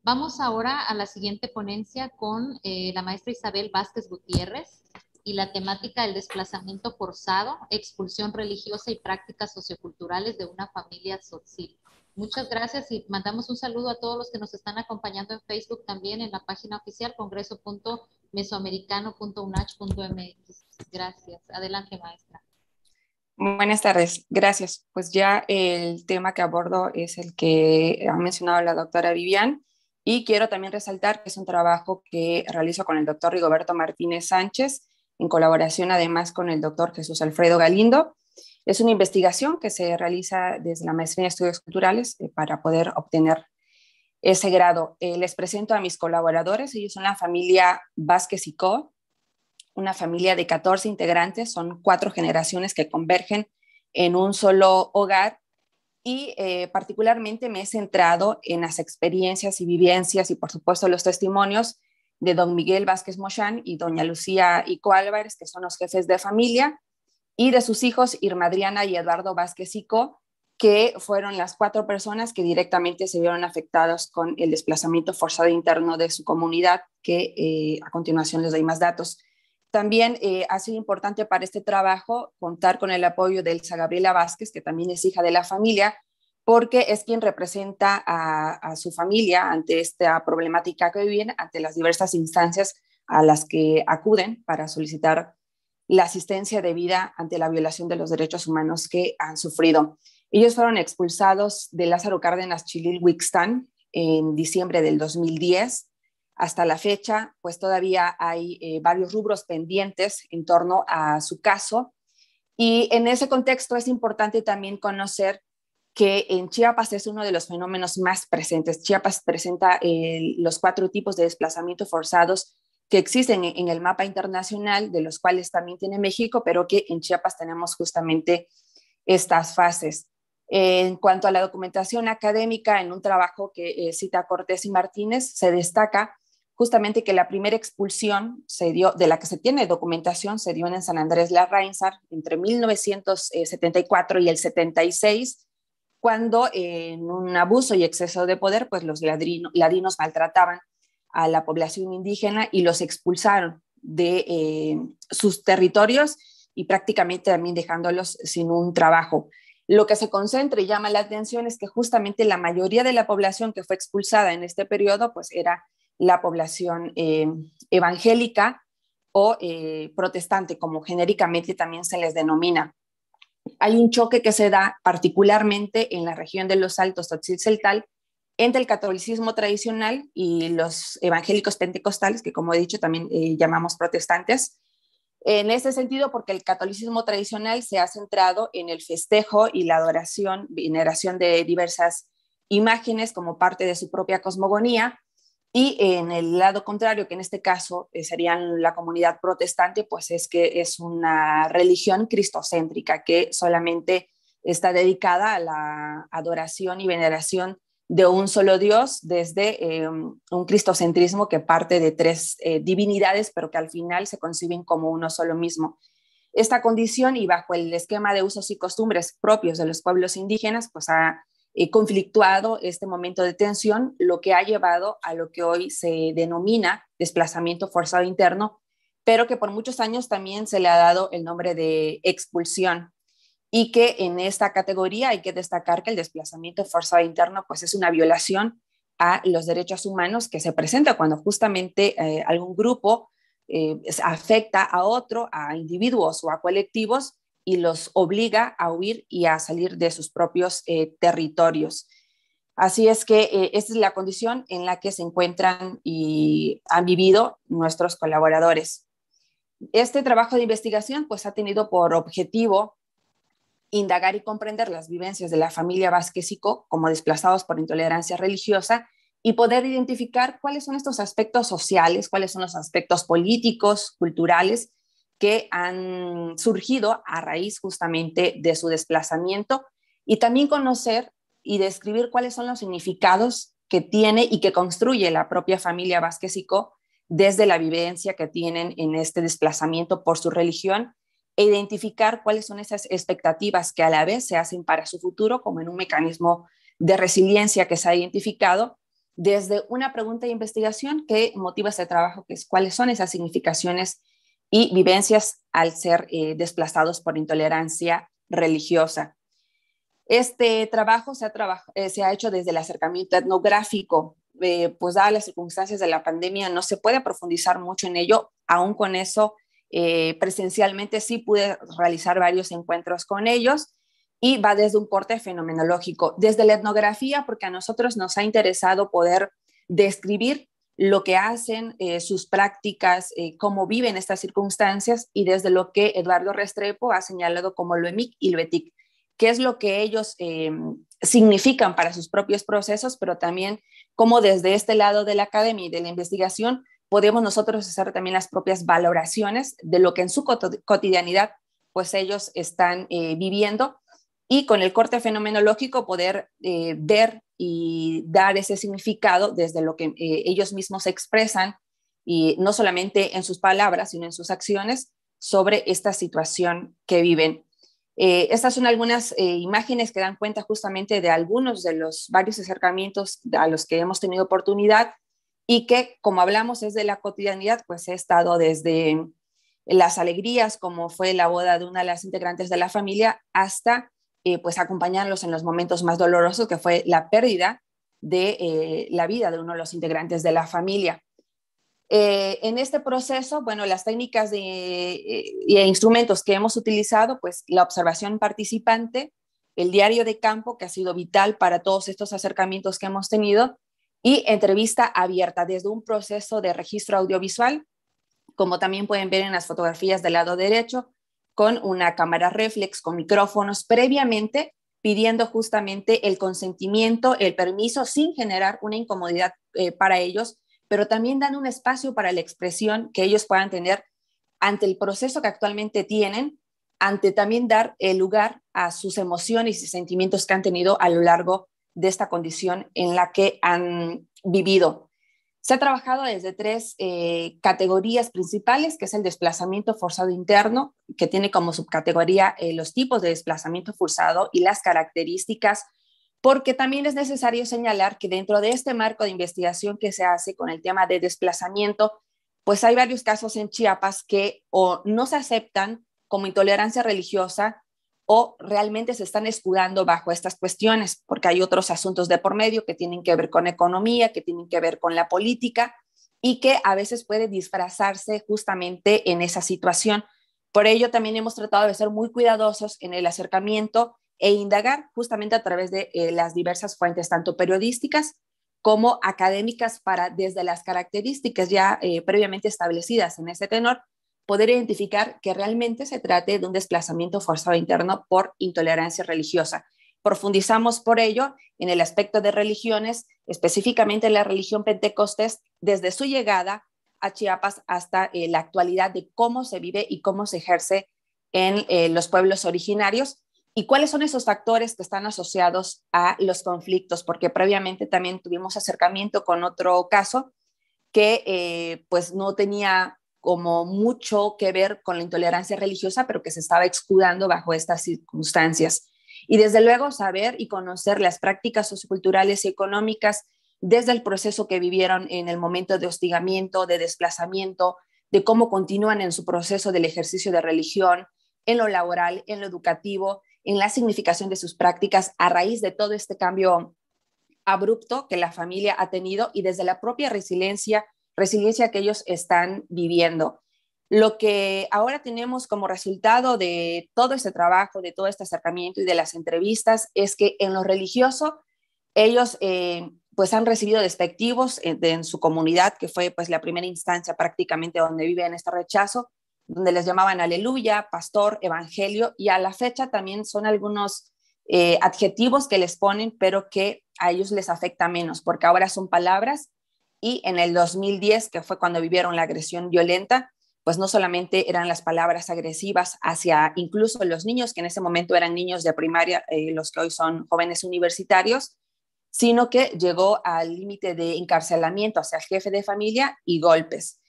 Vamos ahora a la siguiente ponencia con la maestra Isabel Vázquez Gutiérrez y la temática del desplazamiento forzado, expulsión religiosa y prácticas socioculturales de una familia tzotzil. Muchas gracias y mandamos un saludo a todos los que nos están acompañando en Facebook también en la página oficial congreso.mesoamericano.unach.mx. Gracias. Adelante, maestra. Buenas tardes, gracias. Pues ya el tema que abordo es el que ha mencionado la doctora Vivian y quiero también resaltar que es un trabajo que realizo con el doctor Rigoberto Martínez Sánchez en colaboración además con el doctor Jesús Alfredo Galindo. Es una investigación que se realiza desde la maestría en estudios culturales para poder obtener ese grado. Les presento a mis colaboradores, ellos son la familia Vázquez y Co., una familia de 14 integrantes, son 4 generaciones que convergen en un solo hogar y particularmente me he centrado en las experiencias y vivencias y por supuesto los testimonios de don Miguel Vázquez Mochán y doña Lucía Ico Álvarez, que son los jefes de familia, y de sus hijos Irma Adriana y Eduardo Vázquez Ico, que fueron las 4 personas que directamente se vieron afectados con el desplazamiento forzado interno de su comunidad, que a continuación les doy más datos. También ha sido importante para este trabajo contar con el apoyo de Elsa Gabriela Vázquez, que también es hija de la familia, porque es quien representa a su familia ante esta problemática que viven, ante las diversas instancias a las que acuden para solicitar la asistencia debida ante la violación de los derechos humanos que han sufrido. Ellos fueron expulsados de Lázaro Cárdenas Chililhuixtán en diciembre del 2010. Hasta la fecha, pues todavía hay varios rubros pendientes en torno a su caso. Y en ese contexto es importante también conocer que en Chiapas es uno de los fenómenos más presentes. Chiapas presenta los 4 tipos de desplazamiento forzados que existen en el mapa internacional, de los cuales también tiene México, pero que en Chiapas tenemos justamente estas fases. En cuanto a la documentación académica, en un trabajo que cita Cortés y Martínez, se destaca justamente que la primera expulsión se dio, de la que se tiene documentación, se dio en San Andrés Larrainzar entre 1974 y el 76, cuando en un abuso y exceso de poder, pues los ladinos maltrataban a la población indígena y los expulsaron de sus territorios y prácticamente también dejándolos sin un trabajo. Lo que se concentra y llama la atención es que justamente la mayoría de la población que fue expulsada en este periodo pues era la población evangélica o protestante, como genéricamente también se les denomina. Hay un choque que se da particularmente en la región de los Altos Tzotzil-Tzeltal entre el catolicismo tradicional y los evangélicos pentecostales, que como he dicho también llamamos protestantes, en ese sentido porque el catolicismo tradicional se ha centrado en el festejo y la adoración, veneración de diversas imágenes como parte de su propia cosmogonía, y en el lado contrario, que en este caso serían la comunidad protestante, pues es que es una religión cristocéntrica que solamente está dedicada a la adoración y veneración de un solo Dios desde un cristocentrismo que parte de 3 divinidades, pero que al final se conciben como uno solo mismo. Esta condición y bajo el esquema de usos y costumbres propios de los pueblos indígenas, pues ha conflictuado este momento de tensión, lo que ha llevado a lo que hoy se denomina desplazamiento forzado interno, pero que por muchos años también se le ha dado el nombre de expulsión, y que en esta categoría hay que destacar que el desplazamiento forzado interno pues es una violación a los derechos humanos que se presenta cuando justamente algún grupo afecta a otro, a individuos o a colectivos, y los obliga a huir y a salir de sus propios territorios. Así es que esta es la condición en la que se encuentran y han vivido nuestros colaboradores. Este trabajo de investigación pues ha tenido por objetivo indagar y comprender las vivencias de la familia Vázquez y Co. como desplazados por intolerancia religiosa y poder identificar cuáles son estos aspectos sociales, cuáles son los aspectos políticos, culturales, que han surgido a raíz justamente de su desplazamiento, y también conocer y describir cuáles son los significados que tiene y que construye la propia familia Vázquez y Co. desde la vivencia que tienen en este desplazamiento por su religión, e identificar cuáles son esas expectativas que a la vez se hacen para su futuro como en un mecanismo de resiliencia que se ha identificado, desde una pregunta de investigación que motiva este trabajo, que es cuáles son esas significaciones y vivencias al ser desplazados por intolerancia religiosa. Este trabajo se ha hecho desde el acercamiento etnográfico, pues dadas las circunstancias de la pandemia no se puede profundizar mucho en ello, aún con eso presencialmente sí pude realizar varios encuentros con ellos y va desde un corte fenomenológico, desde la etnografía, porque a nosotros nos ha interesado poder describir lo que hacen, sus prácticas, cómo viven estas circunstancias y desde lo que Eduardo Restrepo ha señalado como lo EMIC y lo ETIC, qué es lo que ellos significan para sus propios procesos, pero también cómo desde este lado de la academia y de la investigación podemos nosotros hacer también las propias valoraciones de lo que en su cotidianidad pues ellos están viviendo y con el corte fenomenológico poder ver y dar ese significado desde lo que ellos mismos expresan y no solamente en sus palabras, sino en sus acciones sobre esta situación que viven. Estas son algunas imágenes que dan cuenta justamente de algunos de los varios acercamientos a los que hemos tenido oportunidad y que, como hablamos, es de la cotidianidad, pues he estado desde las alegrías, como fue la boda de una de las integrantes de la familia, hasta pues acompañarlos en los momentos más dolorosos, que fue la pérdida de la vida de uno de los integrantes de la familia. En este proceso, bueno, las técnicas e instrumentos que hemos utilizado, pues la observación participante, el diario de campo, que ha sido vital para todos estos acercamientos que hemos tenido, y entrevista abierta desde un proceso de registro audiovisual, como también pueden ver en las fotografías del lado derecho, con una cámara reflex, con micrófonos, previamente pidiendo justamente el consentimiento, el permiso, sin generar una incomodidad para ellos, pero también dan un espacio para la expresión que ellos puedan tener ante el proceso que actualmente tienen, ante también dar el lugar a sus emociones y sentimientos que han tenido a lo largo de esta condición en la que han vivido. Se ha trabajado desde tres categorías principales, que es el desplazamiento forzado interno, que tiene como subcategoría los tipos de desplazamiento forzado y las características, porque también es necesario señalar que dentro de este marco de investigación que se hace con el tema de desplazamiento, pues hay varios casos en Chiapas que o no se aceptan como intolerancia religiosa o realmente se están escudando bajo estas cuestiones, porque hay otros asuntos de por medio que tienen que ver con economía, que tienen que ver con la política y que a veces puede disfrazarse justamente en esa situación. Por ello también hemos tratado de ser muy cuidadosos en el acercamiento e indagar justamente a través de las diversas fuentes, tanto periodísticas como académicas, para desde las características ya previamente establecidas en ese tenor, poder identificar que realmente se trate de un desplazamiento forzado interno por intolerancia religiosa. Profundizamos por ello en el aspecto de religiones, específicamente la religión pentecostés, desde su llegada a Chiapas hasta la actualidad de cómo se vive y cómo se ejerce en los pueblos originarios y cuáles son esos factores que están asociados a los conflictos, porque previamente también tuvimos acercamiento con otro caso que pues no tenía como mucho que ver con la intolerancia religiosa, pero que se estaba escudando bajo estas circunstancias. Y desde luego saber y conocer las prácticas socioculturales y económicas desde el proceso que vivieron en el momento de hostigamiento, de desplazamiento, de cómo continúan en su proceso del ejercicio de religión, en lo laboral, en lo educativo, en la significación de sus prácticas a raíz de todo este cambio abrupto que la familia ha tenido y desde la propia resiliencia que ellos están viviendo. Lo que ahora tenemos como resultado de todo este trabajo, de todo este acercamiento y de las entrevistas es que en lo religioso ellos pues han recibido despectivos en su comunidad, que fue pues la primera instancia prácticamente donde viven este rechazo, donde les llamaban aleluya, pastor, evangelio, y a la fecha también son algunos adjetivos que les ponen, pero que a ellos les afecta menos, porque ahora son palabras, y en el 2010, que fue cuando vivieron la agresión violenta, pues no solamente eran las palabras agresivas hacia incluso los niños, que en ese momento eran niños de primaria, los que hoy son jóvenes universitarios, sino que llegó al límite de encarcelamiento hacia el jefe de familia y golpes.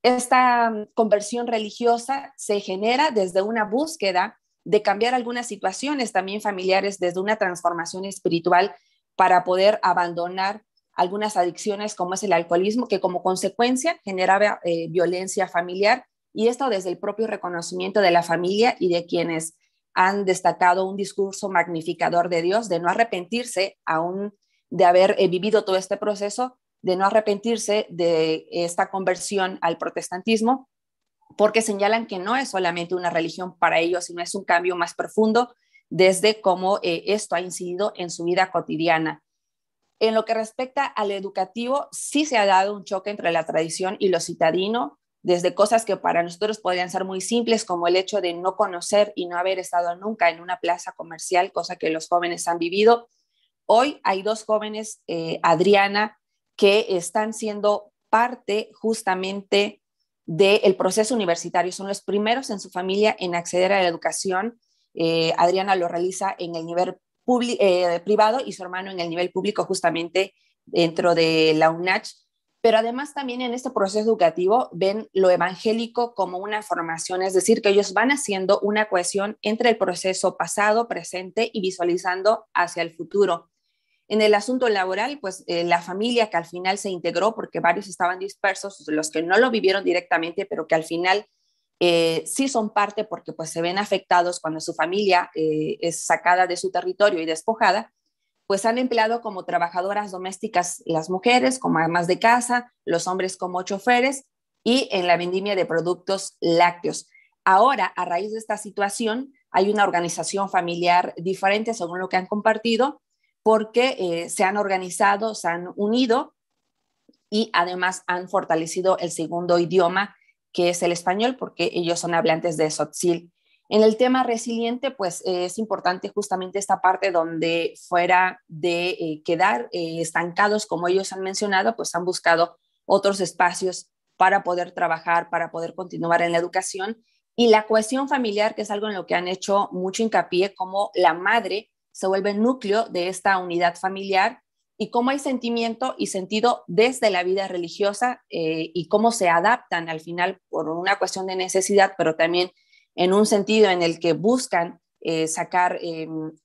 Esta conversión religiosa se genera desde una búsqueda de cambiar algunas situaciones también familiares, desde una transformación espiritual para poder abandonar algunas adicciones como es el alcoholismo, que como consecuencia generaba violencia familiar, y esto desde el propio reconocimiento de la familia y de quienes han destacado un discurso magnificador de Dios, de no arrepentirse aún de haber vivido todo este proceso, de no arrepentirse de esta conversión al protestantismo, porque señalan que no es solamente una religión para ellos, sino es un cambio más profundo desde cómo esto ha incidido en su vida cotidiana. En lo que respecta al educativo, sí se ha dado un choque entre la tradición y lo citadino, desde cosas que para nosotros podrían ser muy simples, como el hecho de no conocer y no haber estado nunca en una plaza comercial, cosa que los jóvenes han vivido. Hoy hay dos jóvenes, Adriana, que están siendo parte justamente del proceso universitario. Son los primeros en su familia en acceder a la educación. Adriana lo realiza en el nivel privado y su hermano en el nivel público, justamente dentro de la UNACH. Pero además también en este proceso educativo ven lo evangélico como una formación, es decir, que ellos van haciendo una cohesión entre el proceso pasado, presente y visualizando hacia el futuro. En el asunto laboral, pues la familia que al final se integró, porque varios estaban dispersos, los que no lo vivieron directamente, pero que al final sí son parte porque pues se ven afectados cuando su familia es sacada de su territorio y despojada, pues han empleado como trabajadoras domésticas las mujeres, como amas de casa, los hombres como choferes y en la vendimia de productos lácteos. Ahora, a raíz de esta situación, hay una organización familiar diferente según lo que han compartido, porque se han organizado, se han unido y además han fortalecido el segundo idioma, que es el español, porque ellos son hablantes de Tzotzil. En el tema resiliente, pues es importante justamente esta parte donde fuera de quedar estancados, como ellos han mencionado, pues han buscado otros espacios para poder trabajar, para poder continuar en la educación. Y la cohesión familiar, que es algo en lo que han hecho mucho hincapié, como la madre se vuelve el núcleo de esta unidad familiar y cómo hay sentimiento y sentido desde la vida religiosa y cómo se adaptan al final por una cuestión de necesidad, pero también en un sentido en el que buscan sacar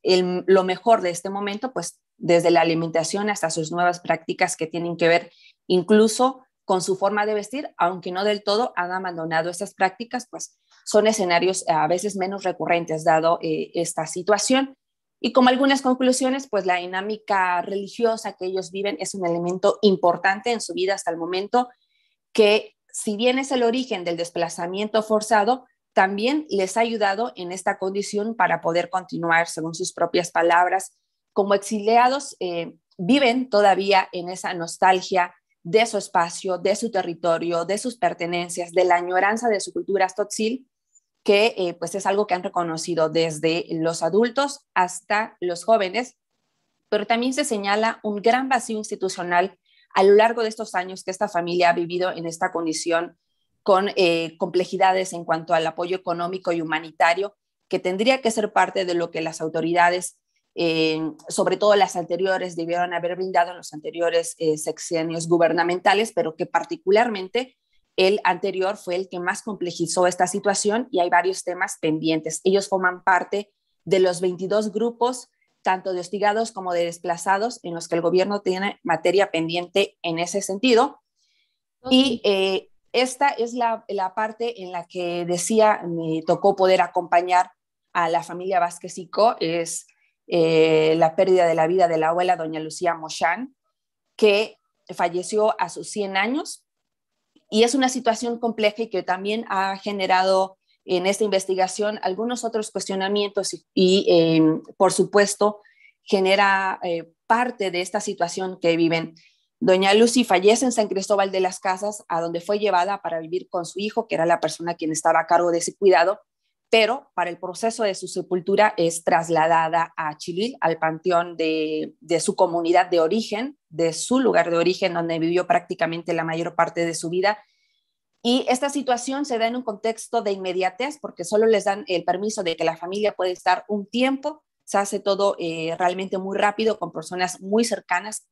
lo mejor de este momento, pues desde la alimentación hasta sus nuevas prácticas que tienen que ver incluso con su forma de vestir, aunque no del todo han abandonado estas prácticas, pues son escenarios a veces menos recurrentes dado esta situación. Y como algunas conclusiones, pues la dinámica religiosa que ellos viven es un elemento importante en su vida hasta el momento, que si bien es el origen del desplazamiento forzado, también les ha ayudado en esta condición para poder continuar, según sus propias palabras, como exiliados, viven todavía en esa nostalgia de su espacio, de su territorio, de sus pertenencias, de la añoranza de su cultura tzotzil, que pues es algo que han reconocido desde los adultos hasta los jóvenes, pero también se señala un gran vacío institucional a lo largo de estos años que esta familia ha vivido en esta condición con complejidades en cuanto al apoyo económico y humanitario, que tendría que ser parte de lo que las autoridades, sobre todo las anteriores, debieron haber brindado en los anteriores sexenios gubernamentales, pero que particularmente el anterior fue el que más complejizó esta situación y hay varios temas pendientes. Ellos forman parte de los 22 grupos, tanto de hostigados como de desplazados, en los que el gobierno tiene materia pendiente en ese sentido. Y esta es la parte en la que decía, me tocó poder acompañar a la familia Vázquez Sicó, es la pérdida de la vida de la abuela doña Lucía Mochán, que falleció a sus 100 años. Y es una situación compleja y que también ha generado en esta investigación algunos otros cuestionamientos y por supuesto, genera parte de esta situación que viven. Doña Lucy fallece en San Cristóbal de las Casas, a donde fue llevada para vivir con su hijo, que era la persona quien estaba a cargo de ese cuidado, pero para el proceso de su sepultura es trasladada a Chilil, al panteón de su comunidad de origen, de su lugar de origen, donde vivió prácticamente la mayor parte de su vida. Y esta situación se da en un contexto de inmediatez, porque solo les dan el permiso de que la familia puede estar un tiempo, se hace todo realmente muy rápido, con personas muy cercanas,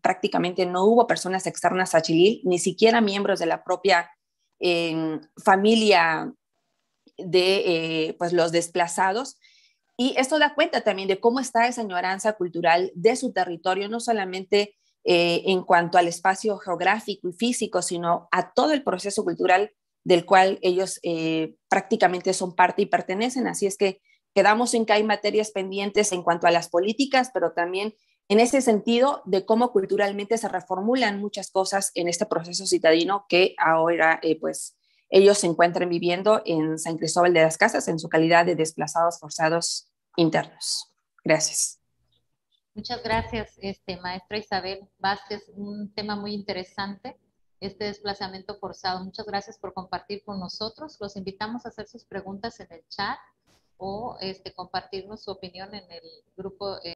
prácticamente no hubo personas externas a Chilil, ni siquiera miembros de la propia familia de pues los desplazados. Y esto da cuenta también de cómo está esa añoranza cultural de su territorio, no solamente en cuanto al espacio geográfico y físico, sino a todo el proceso cultural del cual ellos prácticamente son parte y pertenecen. Así es que quedamos en que hay materias pendientes en cuanto a las políticas, pero también en ese sentido de cómo culturalmente se reformulan muchas cosas en este proceso citadino que ahora pues ellos se encuentran viviendo en San Cristóbal de las Casas en su calidad de desplazados forzados internos. Gracias. Muchas gracias, maestra Isabel Vázquez. Un tema muy interesante, este desplazamiento forzado. Muchas gracias por compartir con nosotros. Los invitamos a hacer sus preguntas en el chat o compartirnos su opinión en el grupo.